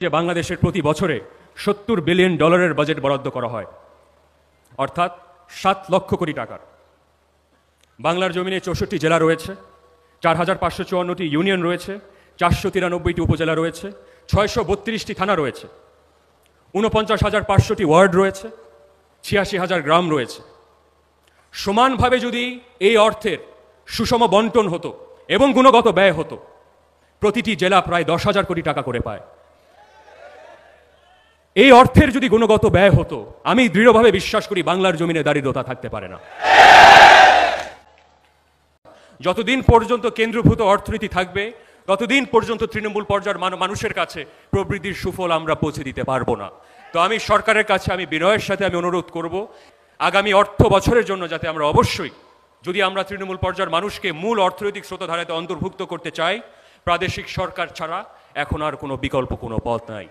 যে বাংলাদেশের প্রতি বছরে $70 বিলিয়ন বাজেট বরাদ্দ করা হয়, অর্থাৎ 7 লক্ষ কোটি টাকার। বাংলার জমিনে 64টি জেলা রয়েছে, 4554টি ইউনিয়ন রয়েছে, 493টি উপজেলা রয়েছে, 632টি থানা রয়েছে, 49,500টি ওয়ার্ড রয়েছে, 86,000 গ্রাম রয়েছে। সমানভাবে যদি এই অর্থের সুষম বন্টন হতো এবং গুণগত ব্যয় হতো, প্রতিটি জেলা প্রায় 10,000 কোটি টাকা করে পায়। এই অর্থের যদি গুণগত ব্যয় হতো, আমি দৃঢ়ভাবে বিশ্বাস করি বাংলার জমিনে দারিদ্রতা থাকতে পারে না। যতদিন পর্যন্ত কেন্দ্রীভূত অর্থনীতি থাকবে, ততদিন পর্যন্ত তৃণমূল পর্যায়ের মানুষের কাছে প্রবৃদ্ধির সুফল আমরা পৌঁছে দিতে পারবো না। তো আমি সরকারের কাছে বিনয়ের সাথে অনুরোধ করব, আগামী অর্থ বছরের জন্য যাতে আমরা অবশ্যই, যদি আমরা তৃণমূল পর্যায়ের মানুষকে মূল অর্থনৈতিক স্রোতধারাতে অন্তর্ভুক্ত করতে চাই, প্রাদেশিক সরকার ছাড়া এখন আর কোনো বিকল্প কোনো পথ নাই।